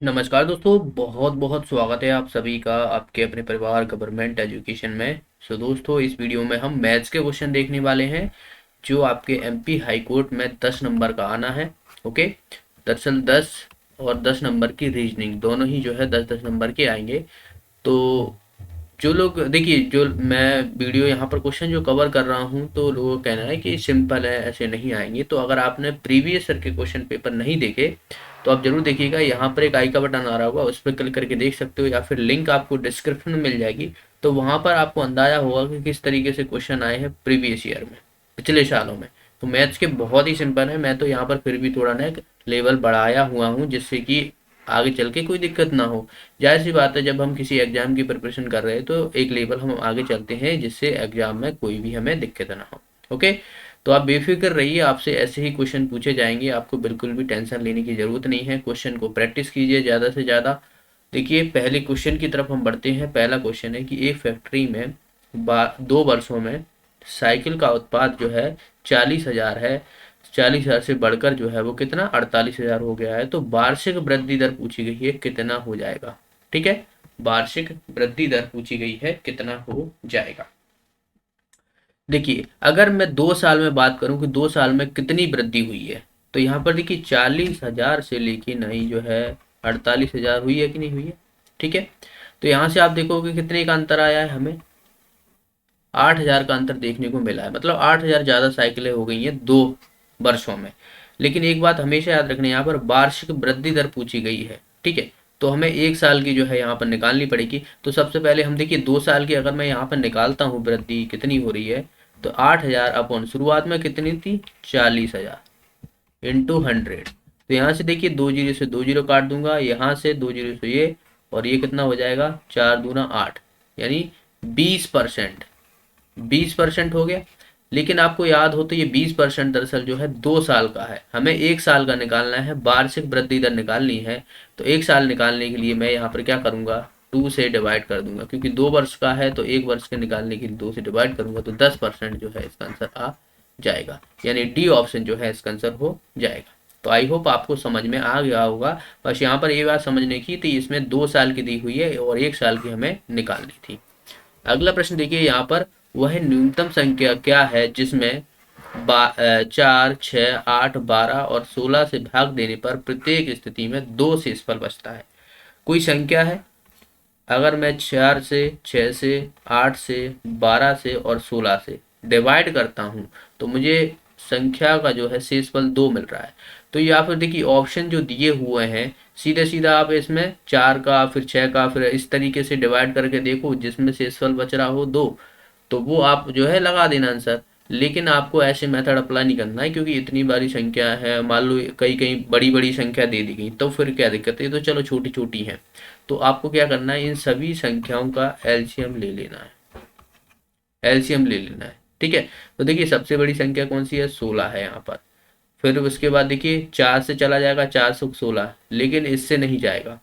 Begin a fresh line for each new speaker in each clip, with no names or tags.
नमस्कार दोस्तों, बहुत बहुत स्वागत है आप सभी का आपके अपने परिवार गवर्नमेंट एजुकेशन में। दोस्तों, इस वीडियो में हम मैथ्स के क्वेश्चन देखने वाले हैं जो आपके एमपी हाई कोर्ट में 10 नंबर का आना है। ओके, दरअसल 10 और 10 नंबर की रीजनिंग दोनों ही जो है 10-10 नंबर के आएंगे। तो जो लोग देखिए, जो मैं वीडियो यहाँ पर क्वेश्चन जो कवर कर रहा हूँ तो लोगों का कहना है कि सिंपल है, ऐसे नहीं आएंगे। तो अगर आपने प्रीवियस ईयर के क्वेश्चन पेपर नहीं देखे तो आप जरूर देखिएगा। यहाँ पर एक आई का बटन आ रहा होगा, उस पर क्लिक करके देख सकते हो, या फिर लिंक आपको डिस्क्रिप्शन में मिल जाएगी। तो वहाँ पर आपको अंदाजा होगा कि किस तरीके से क्वेश्चन आए हैं प्रीवियस ईयर में, पिछले सालों में। तो मैथ्स के बहुत ही सिंपल है। मैं तो यहाँ पर फिर भी थोड़ा ना एक लेवल बढ़ाया हुआ हूँ जिससे कि आगे चल के कोई दिक्कत ना हो। जाहिर सी बात है, जब हम किसी एग्जाम की प्रिपरेशन कर रहे हैं तो एक लेवल हम आगे चलते हैं जिससे एग्जाम में कोई भी हमें दिक्कत ना हो। ओके, तो आप बेफिक्र रहिए, आपसे ऐसे ही क्वेश्चन पूछे जाएंगे, आपको बिल्कुल भी टेंशन लेने की ज़रूरत नहीं है। क्वेश्चन को प्रैक्टिस कीजिए ज़्यादा से ज़्यादा। देखिए, पहले क्वेश्चन की तरफ हम बढ़ते हैं। पहला क्वेश्चन है कि एक फैक्ट्री में 2 वर्षों में साइकिल का उत्पाद जो है 40,000 है। 40,000 से बढ़कर जो है वो कितना 48,000 हो गया है। तो वार्षिक वृद्धि दर पूछी गई है, कितना हो जाएगा। ठीक है, वार्षिक वृद्धि दर पूछी गई है, कितना हो जाएगा। देखिए, अगर मैं 2 साल में बात करूं कि 2 साल में कितनी वृद्धि हुई है, तो यहाँ पर देखिए 40,000 से लेके नहीं जो है 48,000 हुई है कि नहीं हुई है। ठीक है, तो यहाँ से आप देखोगे कितने का अंतर आया है, हमें 8,000 का अंतर देखने को मिला है। मतलब 8,000 ज़्यादा साइकिलें हो गई हैं 2 वर्षों में। लेकिन एक बात हमेशा याद रखना, यहाँ पर वार्षिक वृद्धि दर पूछी गई है। ठीक है, तो हमें 1 साल की जो है यहाँ पर निकालनी पड़ेगी। तो सबसे पहले हम देखिए 2 साल की अगर मैं यहाँ पर निकालता हूँ वृद्धि कितनी हो रही है, तो 8,000 अपॉन शुरुआत में कितनी थी 40,000 इंटू 100। तो यहाँ से देखिए 2 जीरो से 2 जीरो काट दूंगा, यहाँ से 2 जीरो से ये, और ये कितना हो जाएगा 4 दूना 8, यानी 20%। 20% हो गया। लेकिन आपको याद हो तो ये 20% दरअसल जो है 2 साल का है, हमें 1 साल का निकालना है, वार्षिक वृद्धि दर निकालनी है। तो 1 साल निकालने के लिए मैं यहाँ पर क्या करूँगा, 2 से डिवाइड कर दूंगा, क्योंकि 2 वर्ष का है तो 1 वर्ष के निकालने के लिए 2 से डिवाइड करूंगा, तो 10% जो है इसका आंसर आ जाएगा। यानी डी ऑप्शन जो है इसका आंसर हो जाएगा। तो आई होप आपको समझ में आ गया होगा। बस यहाँ पर ये बात समझने की थी, इसमें 2 साल की दी हुई है और 1 साल की हमें निकालनी थी। अगला प्रश्न देखिए यहाँ पर, वह न्यूनतम संख्या क्या है जिसमें 4, 6, 8, 12 और 16 से भाग देने पर प्रत्येक स्थिति में 2 शेषफल बचता है। कोई संख्या है, अगर मैं 4 से, 6 से, 8 से, 12 से और 16 से डिवाइड करता हूँ तो मुझे संख्या का जो है शेषफल 2 मिल रहा है। तो या फिर देखिए ऑप्शन जो दिए हुए हैं, सीधे सीधा आप इसमें 4 का फिर 6 का फिर इस तरीके से डिवाइड करके देखो जिसमें शेषफल बच रहा हो 2, तो वो आप जो है लगा देना आंसर। लेकिन आपको ऐसे मेथड अप्लाई नहीं करना है, क्योंकि इतनी बड़ी संख्या है, मान लो कई कई बड़ी बड़ी संख्या दे दी गई तो फिर क्या दिक्कत है, तो चलो छोटी छोटी है। तो आपको क्या करना है, इन सभी संख्याओं का एलसीएम ले लेना है, एलसीएम ले लेना है। ठीक है, तो देखिए सबसे बड़ी संख्या कौन सी है, 16 है यहाँ पर। फिर उसके बाद देखिए 4 से चला जाएगा, 4 से 16, लेकिन इससे नहीं जाएगा,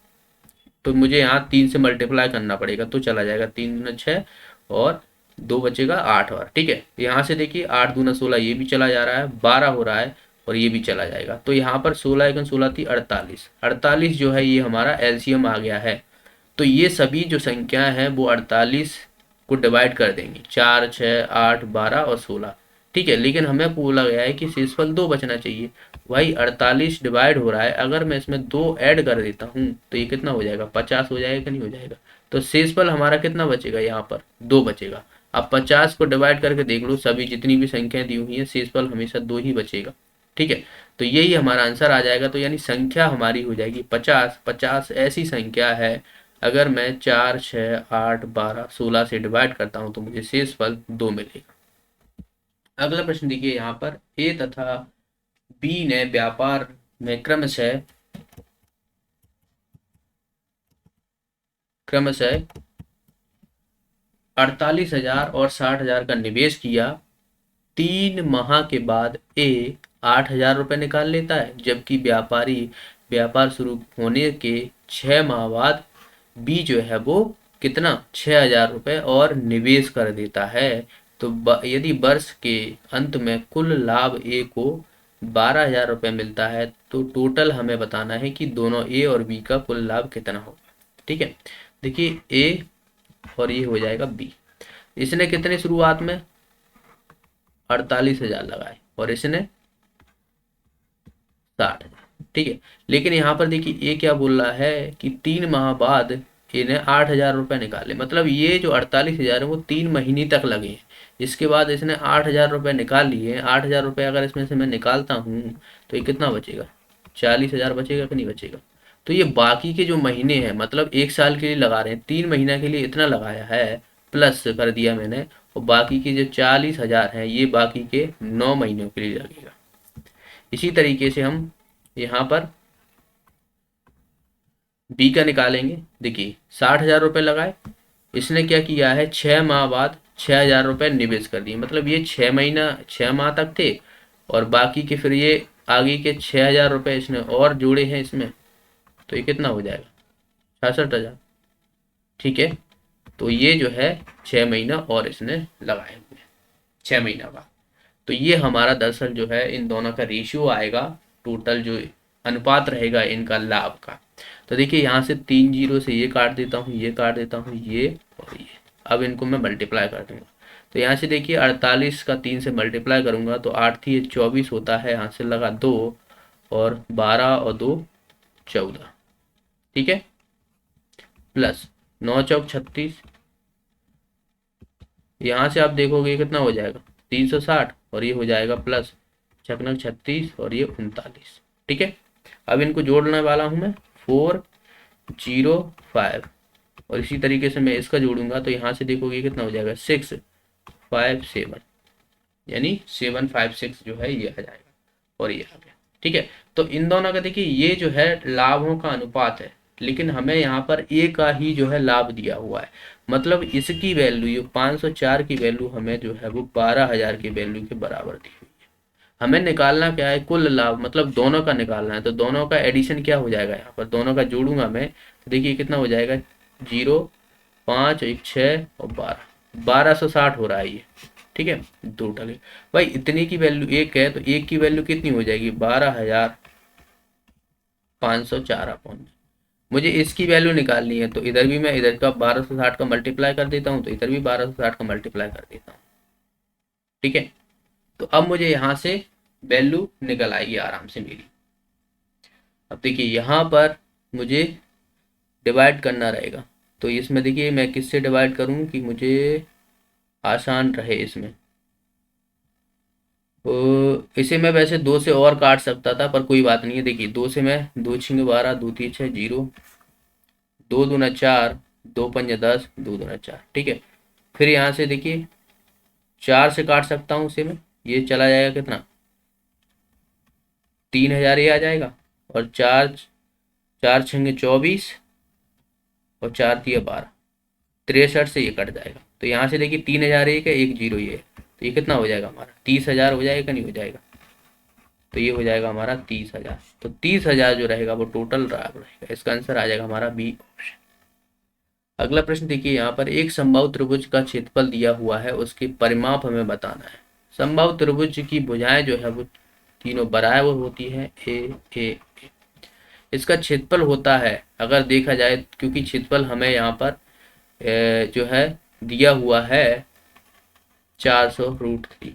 तो मुझे यहाँ 3 से मल्टीप्लाई करना पड़ेगा, तो चला जाएगा 3 दूना 6 और 2 बचेगा 8 और। ठीक है, यहाँ से देखिए 8 दूना 16, ये भी चला जा रहा है, 12 हो रहा है और ये भी चला जाएगा। तो यहाँ पर 16 एकन 16 थी 48, 48 जो है ये हमारा एलसीएम आ गया है। तो ये सभी जो संख्याएं हैं वो 48 को डिवाइड कर देंगी, 4, 6, 8, 12 और 16। ठीक है, लेकिन हमें बोला गया है कि शेषफल 2 बचना चाहिए। वही 48 डिवाइड हो रहा है, अगर मैं इसमें 2 ऐड कर देता हूँ तो ये कितना हो जाएगा, 50 हो जाएगा कि नहीं हो जाएगा। तो शेषफल हमारा कितना बचेगा, यहाँ पर 2 बचेगा। अब 50 को डिवाइड करके देख लो, सभी जितनी भी संख्याएं दी हुई हैं शेषफल हमेशा 2 ही बचेगा। ठीक है, तो यही हमारा आंसर आ जाएगा। तो यानी संख्या हमारी हो जाएगी 50। 50 ऐसी संख्या है, अगर मैं 4, 6, 8, 12, 16 से डिवाइड करता हूँ तो मुझे शेषफल 2 मिलेगा। अगला प्रश्न देखिए यहाँ पर, ए तथा बी ने व्यापार में क्रमशः 48,000 और 60,000 का निवेश किया। 3 माह के बाद ए 8,000 रुपये निकाल लेता है, जबकि व्यापारी व्यापार शुरू होने के 6 माह बाद बी जो है वो कितना 6,000 रुपये और निवेश कर देता है। तो यदि वर्ष के अंत में कुल लाभ ए को 12,000 रुपये मिलता है, तो टोटल हमें बताना है कि दोनों ए और बी का कुल लाभ कितना होगा। ठीक है, देखिए ए और ये हो जाएगा बी। इसने कितने शुरुआत में 48,000 लगाए और इसने 60,000। ठीक है, लेकिन यहाँ पर देखिए ये क्या बोल रहा है कि 3 माह बाद इन्हें 8,000 रुपये निकाले, मतलब ये जो 48,000 है वो 3 महीने तक लगे हैं। इसके बाद इसने 8,000 रुपये निकाल लिए। 8,000 रुपये अगर इसमें से मैं निकालता हूँ तो ये कितना बचेगा, 40,000 बचेगा कि नहीं बचेगा। तो ये बाकी के जो महीने हैं, मतलब 1 साल के लिए लगा रहे हैं, 3 महीना के लिए इतना लगाया है प्लस कर दिया मैंने, और बाकी के जो 40,000 हैं ये बाकी के 9 महीनों के लिए लगेगा। इसी तरीके से हम यहाँ पर बी का निकालेंगे। देखिए 60,000 रुपये लगाए, इसने क्या किया है 6 माह बाद 6,000 रुपये निवेश कर दिए, मतलब ये 6 माह तक थे और बाकी के फिर ये आगे के 6,000 रुपये इसने और जोड़े हैं इसमें, तो ये कितना हो जाएगा 66,000। ठीक है, तो ये जो है 6 महीना और इसने लगाए हुए 6 महीना बाद। तो ये हमारा दरअसल जो है इन दोनों का रेशियो आएगा, टोटल जो अनुपात रहेगा इनका लाभ का। तो देखिए यहाँ से 3 जीरो से ये काट देता हूँ, ये काट देता हूँ, ये और ये। अब इनको मैं मल्टीप्लाई कर दूंगा, तो यहाँ से देखिए 48 का 3 से मल्टीप्लाई करूंगा तो 8 थी 24 होता है, यहाँ से लगा 2 और 12 और 2 14। ठीक है, प्लस 9 चौक 36, यहाँ से आप देखोगे कितना हो जाएगा 360 और ये हो जाएगा प्लस छकनक 36 और ये 39। ठीक है, अब इनको जोड़ने वाला हूँ मैं 405 और इसी तरीके से मैं इसका जोड़ूंगा तो यहाँ से देखोगे कितना हो जाएगा 657, यानी 756 जो है ये आ जाएगा और ये आ गया। ठीक है, तो इन दोनों का देखिए ये जो है लाभों का अनुपात है, लेकिन हमें यहाँ पर ए का ही जो है लाभ दिया हुआ है, मतलब इसकी वैल्यू ये 504 की वैल्यू हमें जो है वो 12,000 की वैल्यू के बराबर दी हुई है। हमें निकालना क्या है, कुल लाभ, मतलब दोनों का निकालना है। तो दोनों का एडिशन क्या हो जाएगा, यहाँ पर दोनों का जोड़ूंगा मैं तो देखिए कितना हो जाएगा 0 5 1 6 और 1260 हो रहा है ये। ठीक है, दो टके भाई, इतने की वैल्यू एक है तो एक की वैल्यू कितनी हो जाएगी 12,504 अपॉन। मुझे इसकी वैल्यू निकालनी है तो इधर भी मैं इधर का 1260 का मल्टीप्लाई कर देता हूँ, तो इधर भी 1260 का मल्टीप्लाई कर देता हूँ। ठीक है, तो अब मुझे यहाँ से वैल्यू निकल आएगी आराम से मेरी। अब देखिए यहाँ पर मुझे डिवाइड करना रहेगा, तो इसमें देखिए मैं किससे डिवाइड करूँ कि मुझे आसान रहे इसमें। तो इसे मैं वैसे 2 से और काट सकता था पर कोई बात नहीं है। देखिए 2 से मैं 2 छिंगे 12, 2 3 6 0, 2 दूना 4, 2 पंजे 10, 2 दूना 4। ठीक है, फिर यहाँ से देखिए 4 से काट सकता हूँ इसे मैं, ये चला जाएगा कितना 3,000 ये आ जाएगा, और 4 4 छिंगे 24 और 4 दिया 12, 63 से ये कट जाएगा। तो यहाँ से देखिए 3,000 एक है, 1 जीरो ये है, तो ये कितना हो जाएगा हमारा 30,000 हो जाएगा नहीं हो जाएगा, तो ये हो जाएगा हमारा 30,000। तो 30,000 जो रहेगा वो टोटल रहेगा, इसका आंसर आ जाएगा हमारा बी ऑप्शन। अगला प्रश्न देखिए, यहाँ पर एक समबाहु त्रिभुज का क्षेत्रफल दिया हुआ है, उसके परिमाप हमें बताना है। समबाहु त्रिभुज की भुजाएं जो है वो तीनों बराबर होती है, ए। इसका क्षेत्रफल होता है अगर देखा जाए, क्योंकि क्षेत्रफल हमें यहाँ पर जो है दिया हुआ है 400√3,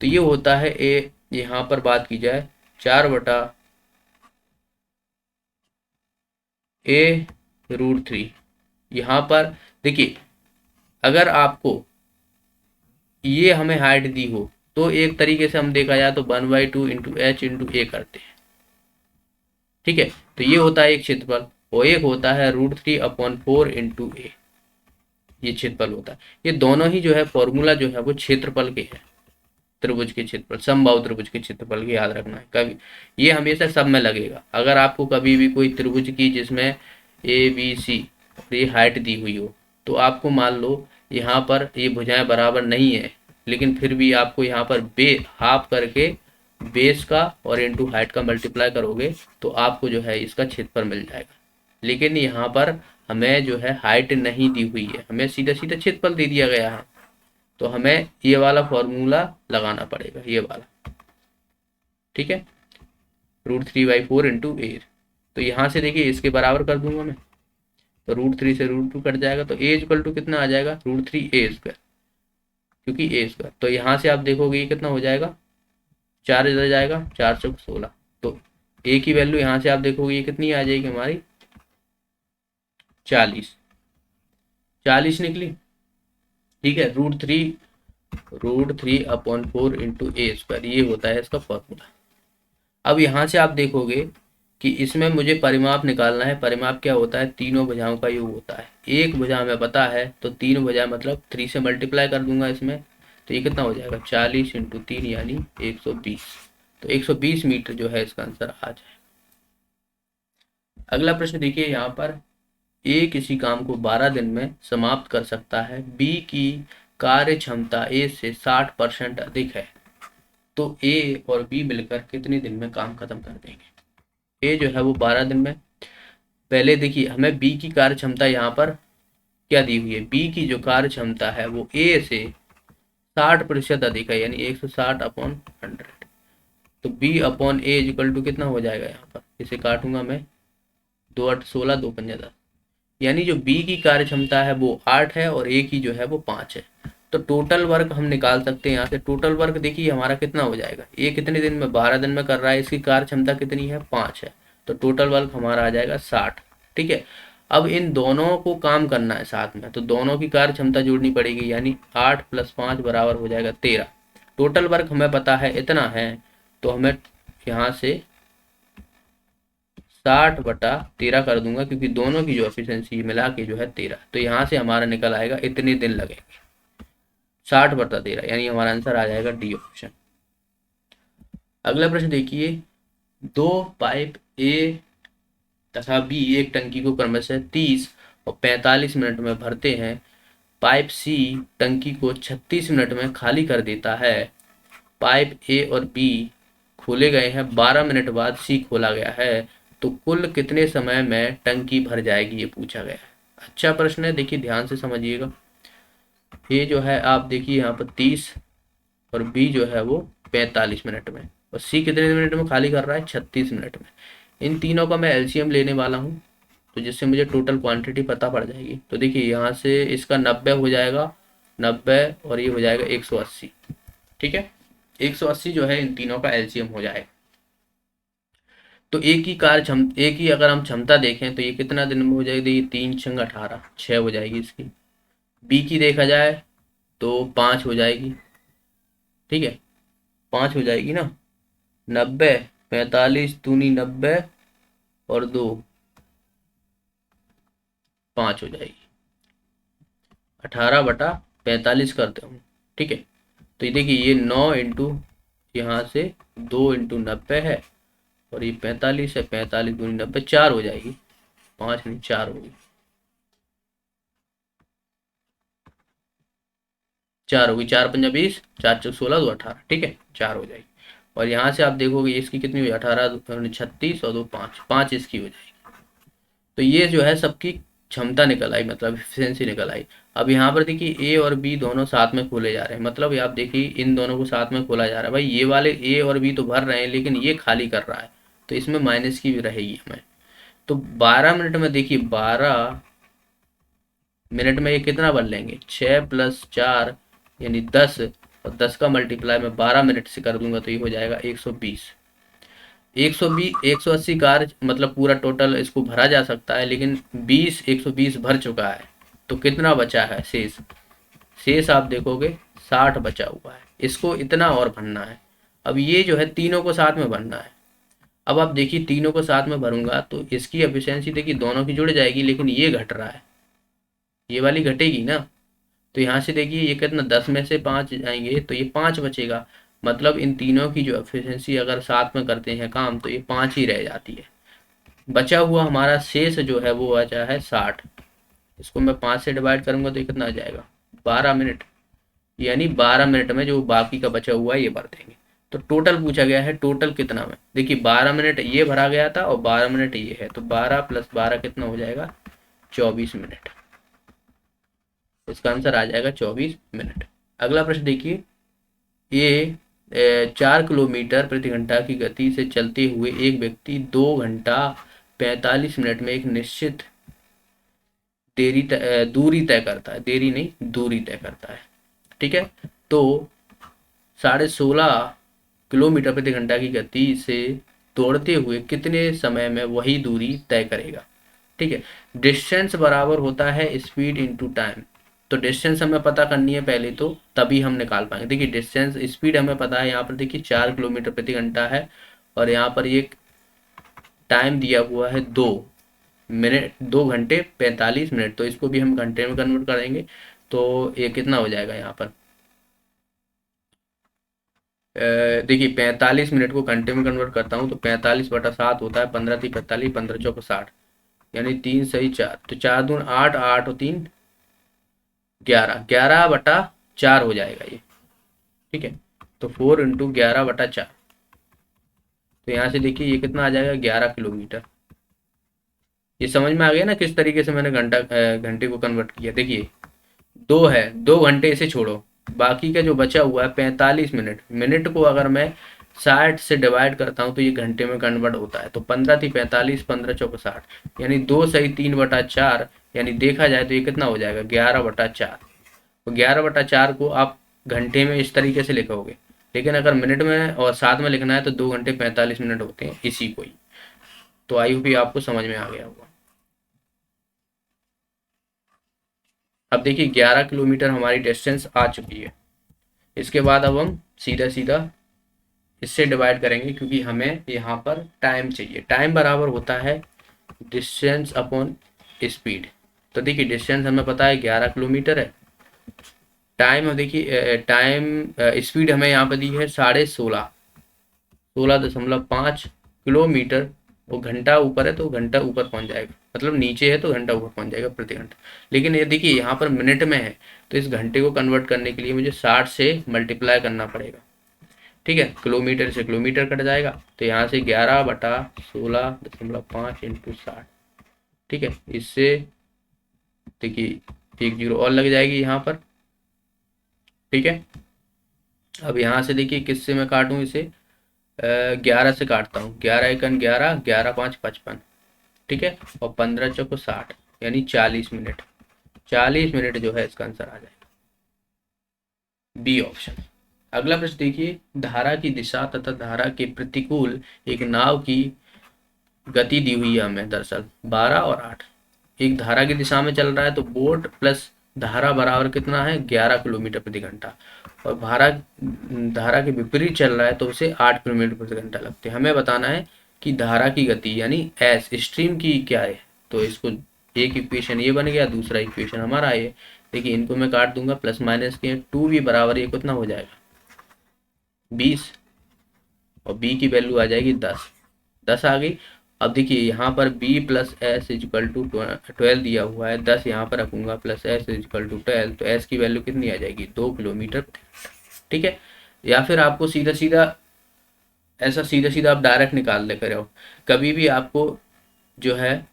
तो ये होता है ए, यहाँ पर बात की जाए 4/√3। यहाँ पर देखिए अगर आपको ये हमें हाइट दी हो तो एक तरीके से हम देखा जाए तो 1/2 इंटू एच इंटू ए करते हैं। ठीक है, तो ये होता है एक क्षेत्रफल, और एक होता है √3/4 इंटू ए, ये क्षेत्रफल होता है। ये दोनों ही जो है फॉर्मूला जो है वो क्षेत्रफल के हैं, त्रिभुज के क्षेत्रफल, समबाहु त्रिभुज के क्षेत्रफल की याद रखना है। कभी ये हमेशा सब में लगेगा, अगर आपको कभी भी कोई त्रिभुज की जिसमें ए बी सी और ये हाइट दी हुई हो, तो आपको मान लो यहाँ पर ये भुजाएं बराबर नहीं है, लेकिन फिर भी आपको यहाँ पर हाफ करके बेस का और इंटू हाइट का मल्टीप्लाई करोगे तो आपको जो है इसका क्षेत्रफल मिल जाएगा। लेकिन यहाँ पर हमें जो है हाइट नहीं दी हुई है, हमें सीधा सीधा क्षेत्रफल दे दिया गया है, तो हमें ये वाला फॉर्मूला लगाना पड़ेगा, ये वाला। ठीक है, √3/4 इंटू ए। तो यहाँ से देखिए इसके बराबर कर दूंगा मैं, तो √3 से √2 कट जाएगा, तो ए इक्वल टू कितना आ जाएगा, √3a², क्योंकि a²। तो यहाँ से आप देखोगे ये कितना हो जाएगा, 4 इधर जाएगा, 4 चौक 16। तो ए की वैल्यू यहाँ से आप देखोगे ये कितनी आ जाएगी हमारी, 40, 40 निकली। ठीक है, √3 इंटू a², ये होता है इसका फॉर्मूला। अब यहाँ से आप देखोगे कि इसमें मुझे परिमाप निकालना है। परिमाप क्या होता है, तीनों भुजाओं का योग होता है। एक भुजा हमें पता है, तो तीन भुजा मतलब 3 से मल्टीप्लाई कर दूंगा इसमें, तो ये कितना हो जाएगा, 40 इंटू 3 यानी 120। तो 120 मीटर जो है इसका आंसर आ जाए। अगला प्रश्न देखिए यहाँ पर, ए किसी काम को 12 दिन में समाप्त कर सकता है, बी की कार्य क्षमता ए से 60% अधिक है, तो ए और बी मिलकर कितने दिन में काम खत्म कर देंगे। ए जो है वो 12 दिन में, पहले देखिए हमें बी की कार्य क्षमता यहाँ पर क्या दी हुई है, बी की जो कार्य क्षमता है वो ए से 60% अधिक है, यानी 160/100। तो B upon A equal to कितना हो जाएगा, यहाँ पर इसे काटूंगा मैं, 2 8 16, 2 5 10, यानी जो बी की कार्य क्षमता है वो 8 है और ए की जो है वो 5 है। तो टोटल वर्क हम निकाल सकते हैं यहाँ से। टोटल वर्क देखिए हमारा कितना हो जाएगा, ए कितने दिन में, 12 दिन में कर रहा है, इसकी कार्य क्षमता कितनी है, 5 है, तो टोटल वर्क हमारा आ जाएगा 60। ठीक है, अब इन दोनों को काम करना है साथ में, तो दोनों की कार्य क्षमता जोड़नी पड़ेगी, यानी 8 + 5 बराबर हो जाएगा 13। टोटल वर्क हमें पता है इतना है, तो हमें यहाँ से 60/13 कर दूंगा, क्योंकि दोनों की जो एफिशिएंसी मिला के जो है 13, तो यहाँ से हमारा निकल आएगा इतने दिन लगेंगे, 60/13, यानी हमारा आंसर आ जाएगा डी ऑप्शन। अगला प्रश्न देखिए, दो पाइप ए तथा बी एक टंकी को क्रमशः 30 और 45 मिनट में भरते हैं। पाइप सी टंकी को 36 मिनट में खाली कर देता है। पाइप ए और बी खोले गए हैं, 12 मिनट बाद सी खोला गया है, तो कुल कितने समय में टंकी भर जाएगी, ये पूछा गया है। अच्छा प्रश्न है, देखिए ध्यान से समझिएगा। ए जो है आप देखिए यहाँ पर 30 और बी जो है वो 45 मिनट में, और सी कितने मिनट में खाली कर रहा है, 36 मिनट में। इन तीनों का मैं एलसीएम लेने वाला हूँ, तो जिससे मुझे टोटल क्वांटिटी पता पड़ जाएगी। तो देखिए यहाँ से इसका 90 हो जाएगा, 90 और ये हो जाएगा 180। ठीक है, 180 जो है इन तीनों का एलसीएम हो जाएगा। तो एक ही अगर हम क्षमता देखें तो ये कितना दिन में हो जाएगी, ये 3 × 18, 6 हो जाएगी इसकी। बी की देखा जाए तो 5 हो जाएगी। ठीक है, 5 हो जाएगी ना, 90, 45 दूनी 90 और 2, 5 हो जाएगी, 18/45 करते हूँ। ठीक है, तो ये देखिए ये 9 इंटू यहाँ से 2 इंटू 90 है, और ये 45 है, 45 दूनी 90, 4 हो जाएगी, 5 नहीं 4 होगी, 4 होगी, 4 × 5 = 20, 4 × 16, 2 18। ठीक है, 4 हो जाएगी। और यहाँ से आप देखोगे इसकी कितनी हुई, 18 दूनी 36 और 2 5, 5 इसकी हो जाएगी। तो ये जो है सबकी क्षमता निकल आई, मतलब एफिशिएंसी निकल आई। अब यहाँ पर देखिए ए और बी दोनों साथ में खोले जा रहे हैं, मतलब आप देखिए इन दोनों को साथ में खोला जा रहा है। भाई ये वाले ए और बी तो भर रहे हैं, लेकिन ये खाली कर रहा है, तो इसमें माइनस की भी रहेगी हमें। तो 12 मिनट में देखिए, 12 मिनट में ये कितना भर लेंगे, 6 + 4 यानी 10, और 10 का मल्टीप्लाई मैं 12 मिनट से कर दूंगा, तो ये हो जाएगा 120। 180 कार मतलब पूरा टोटल इसको भरा जा सकता है, लेकिन 120 भर चुका है, तो कितना बचा है शेष, शेष आप देखोगे 60 बचा हुआ है, इसको इतना और भरना है। अब ये जो है तीनों को साथ में भरना है। अब आप देखिए तीनों को साथ में भरूंगा तो इसकी एफिशिएंसी देखिए दोनों की जुड़ जाएगी, लेकिन ये घट रहा है, ये वाली घटेगी ना। तो यहाँ से देखिए ये कितना, 10 में से 5 जाएंगे तो ये 5 बचेगा, मतलब इन तीनों की जो एफिशिएंसी अगर साथ में करते हैं काम, तो ये 5 ही रह जाती है। बचा हुआ हमारा शेष जो है वो बचा है 60। इसको मैं 5 से डिवाइड करूंगा तो ये कितना आ जाएगा, 12 मिनट, यानी 12 मिनट में जो बाकी का बचा हुआ है ये भर देंगे। तो टोटल पूछा गया है, टोटल कितना में, देखिए 12 मिनट ये भरा गया था और 12 मिनट ये है, तो 12 + 12 कितना हो जाएगा, 24 मिनट। इसका आंसर आ जाएगा 24 मिनट। अगला प्रश्न देखिए, ए 4 किलोमीटर प्रति घंटा की गति से चलते हुए एक व्यक्ति 2 घंटा 45 मिनट में एक निश्चित दूरी तय करता है, देरी नहीं दूरी तय करता है। ठीक है, तो 16.5 किलोमीटर प्रति घंटा की गति से दौड़ते हुए कितने समय में वही दूरी तय करेगा। ठीक है, डिस्टेंस बराबर होता है स्पीड इनटू टाइम। तो डिस्टेंस हमें पता करनी है पहले, तो तभी हम निकाल पाएंगे। देखिए डिस्टेंस, स्पीड हमें पता है, यहाँ पर देखिए 4 किलोमीटर प्रति घंटा है, और यहाँ पर ये टाइम दिया हुआ है 2 मिनट, 2 घंटे 45 मिनट। तो इसको भी हम घंटे में कन्वर्ट करेंगे, तो ये कितना हो जाएगा यहाँ पर, देखिए 45 मिनट को घंटे में कन्वर्ट करता हूँ तो 45/7 होता है, 15×3 = 45, 15×4 = 60, यानी 3×4 तो 4×2 = 8, 8 और 3 11, 11/4 हो जाएगा ये। ठीक है, तो 4 × 11/4, तो यहाँ से देखिए ये कितना आ जाएगा, 11 किलोमीटर। ये समझ में आ गया ना किस तरीके से मैंने घंटे को कन्वर्ट किया। देखिए 2 है, 2 घंटे इसे छोड़ो, बाकी का जो बचा हुआ है 45 मिनट, मिनट को अगर मैं 60 से डिवाइड करता हूँ तो ये घंटे में कन्वर्ट होता है। तो 15×3 = 45, 15×4 = 60, यानी 2×3 = 4, यानी देखा जाए तो ये कितना हो जाएगा, 11/4। तो 11/4 को आप घंटे में इस तरीके से लिखोगे, लेकिन अगर मिनट में और साथ में लिखना है तो 2 घंटे 45 मिनट होते हैं इसी को ही। तो आई होप ये आपको समझ में आ गया होगा। अब देखिए 11 किलोमीटर हमारी डिस्टेंस आ चुकी है। इसके बाद अब हम सीधा सीधा इससे डिवाइड करेंगे, क्योंकि हमें यहाँ पर टाइम चाहिए। टाइम बराबर होता है डिस्टेंस अपॉन स्पीड। तो देखिए डिस्टेंस हमें पता है 11 किलोमीटर है, टाइम देखिए टाइम स्पीड हमें यहाँ पर दी है 16.5, 16.5 किलोमीटर। वो घंटा ऊपर है तो घंटा ऊपर पहुंच जाएगा, मतलब नीचे है तो घंटा ऊपर पहुंच जाएगा प्रति घंटा। लेकिन ये देखिए यहाँ पर मिनट में है, तो इस घंटे को कन्वर्ट करने के लिए मुझे 60 से मल्टीप्लाई करना पड़ेगा। ठीक है, किलोमीटर से किलोमीटर कट जाएगा, तो यहाँ से 11/16.5 इंटू 60। ठीक है, इससे देखिए एक जीरो और लग जाएगी यहाँ पर। ठीक है, अब यहाँ से देखिए किससे मैं काटूँ इसे, 11 से काटता हूँ, 11×1 = 11, 11×5 = 55। ठीक है, और 15×4 = 60, यानी 40 मिनट। 40 मिनट जो है इसका आंसर आ जाएगा, बी ऑप्शन। अगला प्रश्न देखिए, धारा की दिशा तथा धारा के प्रतिकूल एक नाव की गति दी हुई है हमें, दरअसल 12 और 8। एक धारा की दिशा में चल रहा है तो बोट प्लस धारा बराबर कितना है, 11 किलोमीटर प्रति घंटा, और धारा के विपरीत चल रहा है तो उसे 8 किलोमीटर प्रति घंटा लगते हैं। हमें बताना है कि धारा की गति यानी एस स्ट्रीम की क्या है। तो इसको एक इक्वेशन ये बन गया, दूसरा इक्वेशन हमारा ये। देखिए इनको मैं काट दूंगा, प्लस माइनस के 2 भी बराबर ये कितना हो जाएगा, 20, और b की वैल्यू आ जाएगी 10, 10 आ गई। अब देखिए यहाँ पर b plus S is equal to 12 दिया हुआ है, 10 यहाँ पर रखूंगा, प्लस एस इजिकल टू 12, तो s की वैल्यू कितनी आ जाएगी, 2 किलोमीटर। ठीक है, या फिर आपको सीधा सीधा ऐसा सीधा सीधा आप डायरेक्ट निकाल ले करो। कभी भी आपको जो है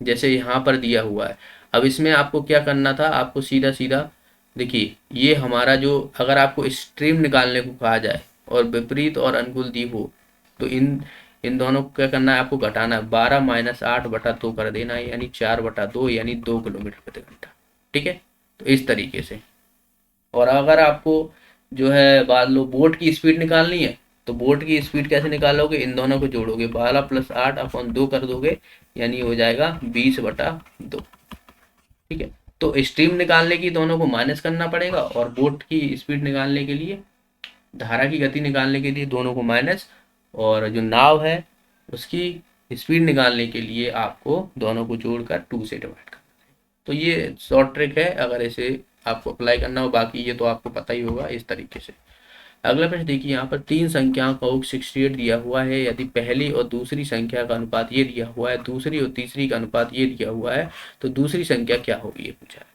जैसे यहाँ पर दिया हुआ है, अब इसमें आपको क्या करना था, आपको सीधा सीधा देखिए ये हमारा जो, अगर आपको स्ट्रीम निकालने को कहा जाए और विपरीत और अनुकूल दी हो तो इन दोनों को क्या करना है, आपको घटाना है, 12-8/2 कर देना है, यानी 4/2, यानी 2 किलोमीटर प्रति घंटा। ठीक है, तो इस तरीके से। और अगर आपको जो है मान लो बोट की स्पीड निकालनी है, तो बोट की स्पीड कैसे निकालोगे, इन दोनों को जोड़ोगे, 12 + 8/2 कर दोगे, यानी हो जाएगा 20/2। ठीक है, तो स्ट्रीम निकालने की दोनों को माइनस करना पड़ेगा, और बोट की स्पीड निकालने के लिए, धारा की गति निकालने के लिए दोनों को माइनस, और जो नाव है उसकी स्पीड निकालने के लिए आपको दोनों को जोड़कर 2 से डिवाइड करना है। तो ये शॉर्ट ट्रिक है, अगर इसे आपको अप्लाई करना हो, बाकी ये तो आपको पता ही होगा इस तरीके से। अगला प्रश्न देखिए, यहाँ पर 3 संख्याओं का योग 68 दिया हुआ है, यदि पहली और दूसरी संख्या का अनुपात ये दिया हुआ है, दूसरी और तीसरी का अनुपात ये दिया हुआ है, तो दूसरी संख्या क्या होगी ये पूछा है।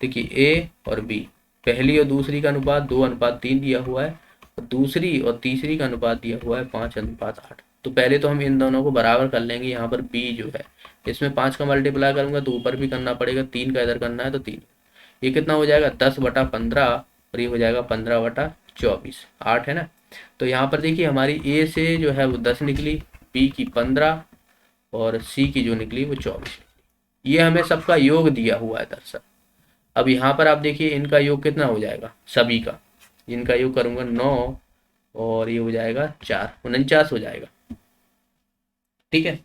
देखिए ए और बी, पहली और दूसरी का अनुपात 2:3 दिया हुआ है, और दूसरी और तीसरी का अनुपात दिया हुआ है 5:8। तो पहले तो हम इन दोनों को बराबर कर लेंगे। यहाँ पर बी जो है इसमें 5 का मल्टीप्लाई करूंगा तो ऊपर भी करना पड़ेगा, 3 का इधर करना है तो 3, ये कितना हो जाएगा 10/15, और ये हो जाएगा 15/24, 8 है ना। तो यहाँ पर देखिए हमारी ए से जो है वो 10 निकली, बी की 15 और सी की जो निकली वो 24। ये हमें सबका योग दिया हुआ है दरअसल। अब यहाँ पर आप देखिए इनका योग कितना हो जाएगा, सभी का इनका योग करूँगा 9 और ये हो जाएगा 4, 49 हो जाएगा। ठीक है,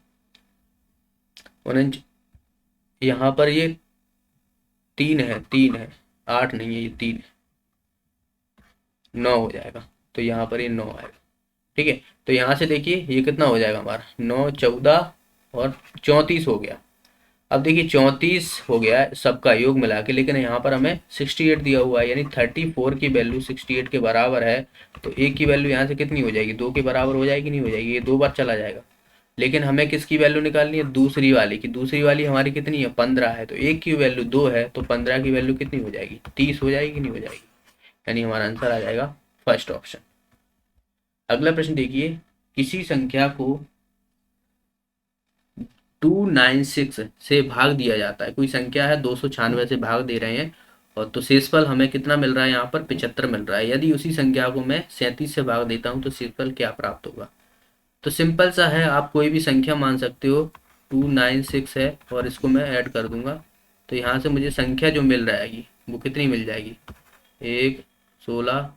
49। यहाँ पर ये 3 है 8 नहीं है, ये 3 है, 9 हो जाएगा। तो यहाँ पर ये 9 आएगा। ठीक है, तो यहाँ से देखिए ये कितना हो जाएगा हमारा 9 14 और 34 हो गया। अब देखिए 34 हो गया है सबका योग मिला के, लेकिन यहाँ पर हमें 68 दिया हुआ है, यानी 34 की वैल्यू 68 के बराबर है। तो एक की वैल्यू यहाँ से कितनी हो जाएगी, 2 के बराबर हो जाएगी, नहीं हो जाएगी, ये 2 बार चला जाएगा। लेकिन हमें किसकी वैल्यू निकालनी है, दूसरी वाली की। दूसरी वाली हमारी कितनी है, 15 है। तो एक की वैल्यू 2 है, तो 15 की वैल्यू कितनी हो जाएगी, 30 हो जाएगी, नहीं हो जाएगी। यानी हमारा आंसर आ जाएगा फर्स्ट ऑप्शन। अगला प्रश्न देखिए, किसी संख्या को 296 से भाग दिया जाता है। कोई संख्या है 296 से भाग दे रहे हैं, और तो शेषफल हमें कितना मिल रहा है, यहाँ पर 75 मिल रहा है। यदि उसी संख्या को मैं 37 से भाग देता हूँ तो शेषफल क्या प्राप्त होगा। तो सिंपल सा है, आप कोई भी संख्या मान सकते हो। 296 है और इसको मैं ऐड कर दूंगा, तो यहाँ से मुझे संख्या जो मिल जाएगी वो कितनी मिल जाएगी, 1 16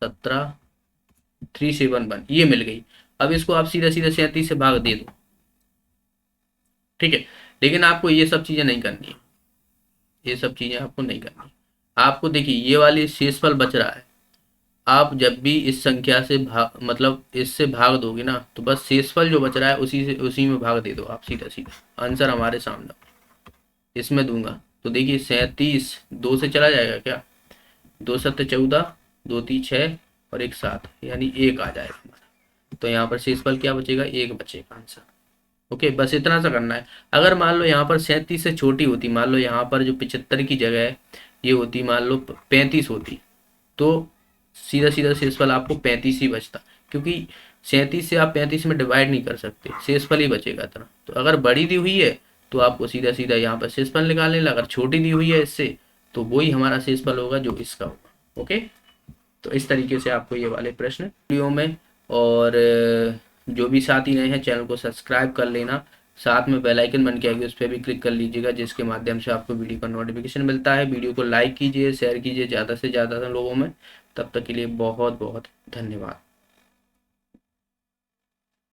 17 371 ये मिल गई। अब इसको आप सीधा सीधा 37 से भाग दे दो। ठीक है, लेकिन आपको ये सब चीजें नहीं करनी है, ये सब चीजें आपको नहीं करनी। आपको देखिए ये वाली शेषफल बच रहा है, आप जब भी इस संख्या से भाग मतलब इससे भाग दोगे ना, तो बस शेषफल जो बच रहा है उसी में भाग दे दो आप, सीधा सीधा आंसर हमारे सामने इसमें दूंगा। तो देखिए 37 2 से चला जाएगा क्या, 2 7 14, 2 3 6 और 1 7, यानी 1 आ जाएगा हमारा। तो यहाँ पर शेषफल क्या बचेगा, 1 बचेगा आंसर। ओके, बस इतना सा करना है। अगर मान लो यहाँ पर 37 से छोटी होती, मान लो यहाँ पर जो 75 की जगह है ये होती, मान लो 35 होती, तो सीधा सीधा शेषफल आपको 35 ही बचता, क्योंकि 37 से आप 35 में डिवाइड नहीं कर सकते, शेषफल ही बचेगा इतना। तो अगर बड़ी दी हुई है तो आपको सीधा सीधा यहाँ पर शेषफल निकालने लगा, अगर छोटी दी हुई है इससे तो वही हमारा शेषफल होगा जो इसका होगा। ओके, तो इस तरीके से आपको ये वाले प्रश्न वीडियो में, और जो भी साथी नए हैं चैनल को सब्सक्राइब कर लेना, साथ में बेल आइकन बन के आएगी उस पर भी क्लिक कर लीजिएगा, जिसके माध्यम से आपको वीडियो का नोटिफिकेशन मिलता है। वीडियो को लाइक कीजिए, शेयर कीजिए ज़्यादा से ज़्यादा लोगों में। तब तक के लिए बहुत बहुत धन्यवाद।